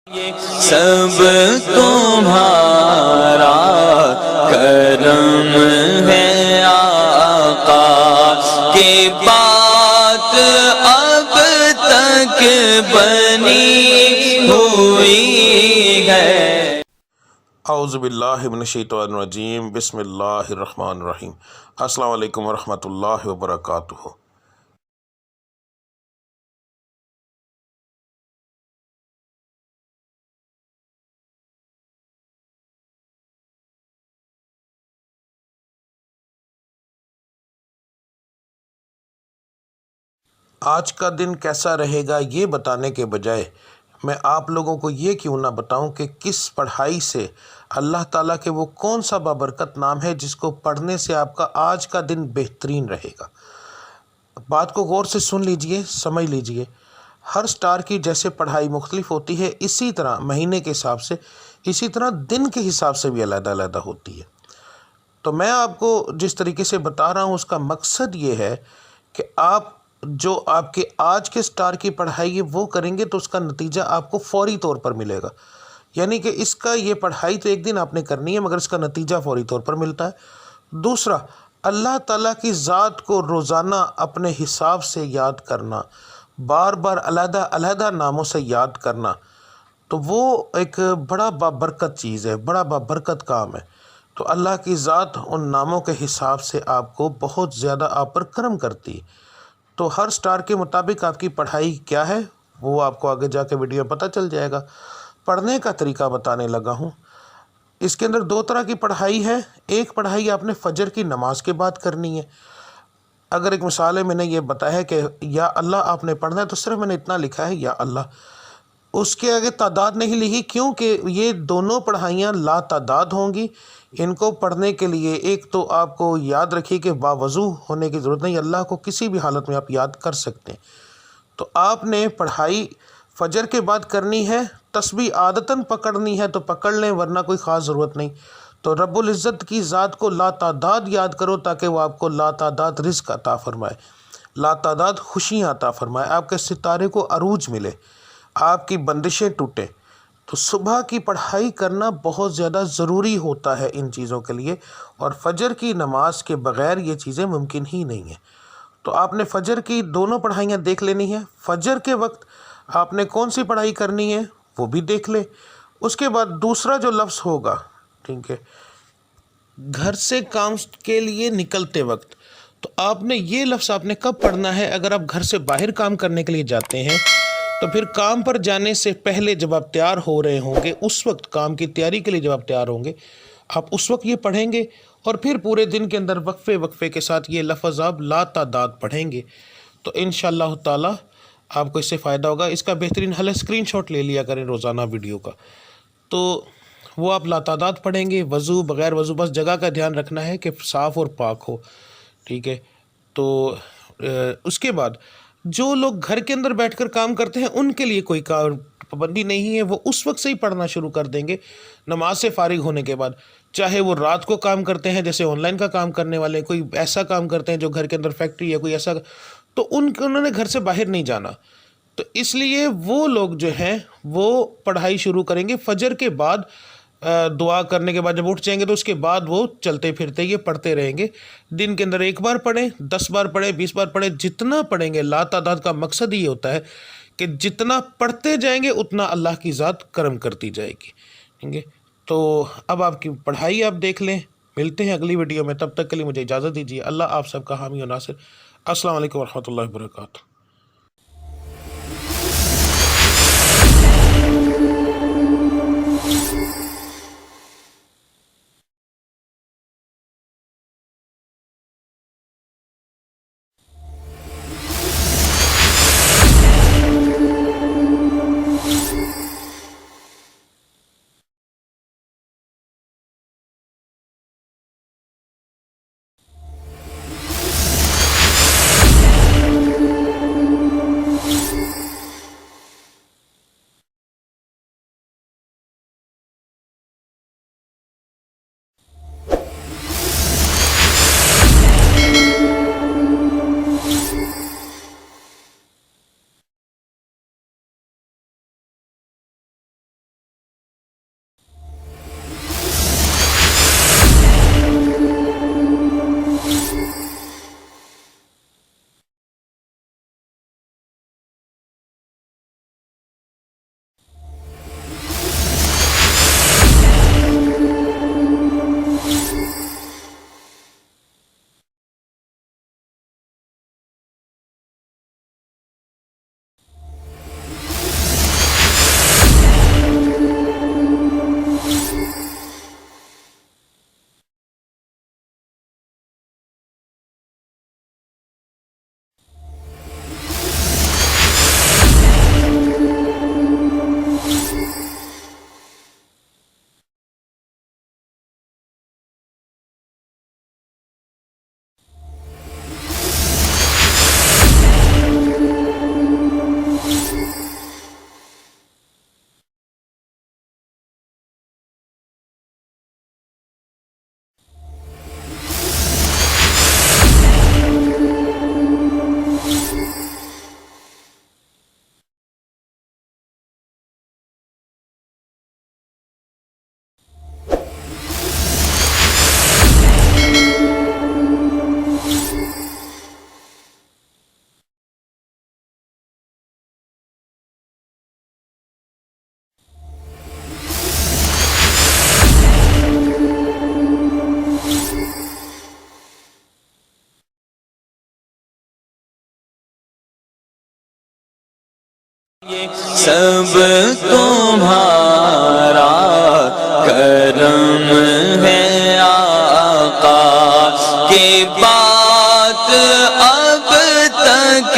سب تمہارا کرم ہے آقا کی بات اب تک بنی ہوئی ہے۔ اعوذ باللہ من الشیطان الرجیم، بسم اللہ الرحمن الرحیم۔ السلام علیکم ورحمۃ اللہ وبرکاتہ۔ آج کا دن کیسا رہے گا یہ بتانے کے بجائے میں آپ لوگوں کو یہ کیوں نہ بتاؤں کہ کس پڑھائی سے اللہ تعالیٰ کے وہ کون سا بابرکت نام ہے جس کو پڑھنے سے آپ کا آج کا دن بہترین رہے گا۔ بات کو غور سے سن لیجئے، سمجھ لیجئے۔ ہر سٹار کی جیسے پڑھائی مختلف ہوتی ہے، اسی طرح مہینے کے حساب سے، اسی طرح دن کے حساب سے بھی علیحدہ علیحدہ ہوتی ہے۔ تو میں آپ کو جس طریقے سے بتا رہا ہوں اس کا مقصد یہ ہے کہ آپ جو آپ کے آج کے سٹار کی پڑھائی ہے وہ کریں گے تو اس کا نتیجہ آپ کو فوری طور پر ملے گا۔ یعنی کہ اس کا یہ پڑھائی تو ایک دن آپ نے کرنی ہے مگر اس کا نتیجہ فوری طور پر ملتا ہے۔ دوسرا، اللہ تعالیٰ کی ذات کو روزانہ اپنے حساب سے یاد کرنا، بار بار علیحدہ علیحدہ ناموں سے یاد کرنا، تو وہ ایک بڑا بابرکت چیز ہے، بڑا بابرکت کام ہے۔ تو اللہ کی ذات ان ناموں کے حساب سے آپ کو بہت زیادہ آپ پر کرم کرتی ہے۔ تو ہر سٹار کے مطابق آپ کی پڑھائی کیا ہے وہ آپ کو آگے جا کے ویڈیو میں پتہ چل جائے گا۔ پڑھنے کا طریقہ بتانے لگا ہوں۔ اس کے اندر دو طرح کی پڑھائی ہے۔ ایک پڑھائی آپ نے فجر کی نماز کے بعد کرنی ہے۔ اگر ایک مثال ہے، میں نے یہ بتایا ہے کہ یا اللہ آپ نے پڑھنا ہے تو صرف میں نے اتنا لکھا ہے یا اللہ، اس کے آگے تعداد نہیں لکھی، کیونکہ یہ دونوں پڑھائیاں لا تعداد ہوں گی۔ ان کو پڑھنے کے لیے ایک تو آپ کو یاد رکھیے کہ باوضو ہونے کی ضرورت نہیں، اللہ کو کسی بھی حالت میں آپ یاد کر سکتے ہیں۔ تو آپ نے پڑھائی فجر کے بعد کرنی ہے، تسبیح عادتاً پکڑنی ہے تو پکڑ لیں ورنہ کوئی خاص ضرورت نہیں۔ تو رب العزت کی ذات کو لا تعداد یاد کرو تاکہ وہ آپ کو لا تعداد رزق عطا فرمائے، لا تعداد خوشیاں عطا فرمائے، آپ کے ستارے کو عروج ملے، آپ کی بندشیں ٹوٹیں۔ تو صبح کی پڑھائی کرنا بہت زیادہ ضروری ہوتا ہے ان چیزوں کے لیے، اور فجر کی نماز کے بغیر یہ چیزیں ممکن ہی نہیں ہیں۔ تو آپ نے فجر کی دونوں پڑھائیاں دیکھ لینی ہیں۔ فجر کے وقت آپ نے کون سی پڑھائی کرنی ہے وہ بھی دیکھ لیں۔ اس کے بعد دوسرا جو لفظ ہوگا، ٹھیک ہے، گھر سے کام کے لیے نکلتے وقت، تو آپ نے یہ لفظ آپ نے کب پڑھنا ہے؟ اگر آپ گھر سے باہر کام کرنے کے لیے جاتے ہیں تو پھر کام پر جانے سے پہلے جب آپ تیار ہو رہے ہوں گے، اس وقت کام کی تیاری کے لیے جب آپ تیار ہوں گے، آپ اس وقت یہ پڑھیں گے، اور پھر پورے دن کے اندر وقفے وقفے کے ساتھ یہ لفظ آپ لا تعداد پڑھیں گے۔ تو انشاءاللہ تعالی آپ کو اس سے فائدہ ہوگا۔ اس کا بہترین حل ہے اسکرین شاٹ لے لیا کریں روزانہ ویڈیو کا، تو وہ آپ لا تعداد پڑھیں گے، وضو بغیر وضو، بس جگہ کا دھیان رکھنا ہے کہ صاف اور پاک ہو، ٹھیک ہے۔ تو اس کے بعد جو لوگ گھر کے اندر بیٹھ کر کام کرتے ہیں ان کے لیے کوئی پابندی نہیں ہے، وہ اس وقت سے ہی پڑھنا شروع کر دیں گے نماز سے فارغ ہونے کے بعد، چاہے وہ رات کو کام کرتے ہیں جیسے آن لائن کا کام کرنے والے، کوئی ایسا کام کرتے ہیں جو گھر کے اندر فیکٹری ہے کوئی ایسا، تو انہوں نے گھر سے باہر نہیں جانا، تو اس لیے وہ لوگ جو ہیں وہ پڑھائی شروع کریں گے فجر کے بعد۔ دعا کرنے کے بعد جب اٹھ جائیں گے تو اس کے بعد وہ چلتے پھرتے یہ پڑھتے رہیں گے۔ دن کے اندر 1 بار پڑھیں، 10 بار پڑھیں، 20 بار پڑھیں، جتنا پڑھیں گے۔ لا تعداد کا مقصد یہ ہوتا ہے کہ جتنا پڑھتے جائیں گے اتنا اللہ کی ذات کرم کرتی جائے گی، ٹھیک ہے۔ تو اب آپ کی پڑھائی آپ دیکھ لیں۔ ملتے ہیں اگلی ویڈیو میں، تب تک کے لیے مجھے اجازت دیجیے۔ اللہ آپ سب کا حامی و ناصر۔ السلام علیکم ورحمۃ اللہ وبرکاتہ۔ سب تمہارا کرم ہے آقا، کہ بات اب تک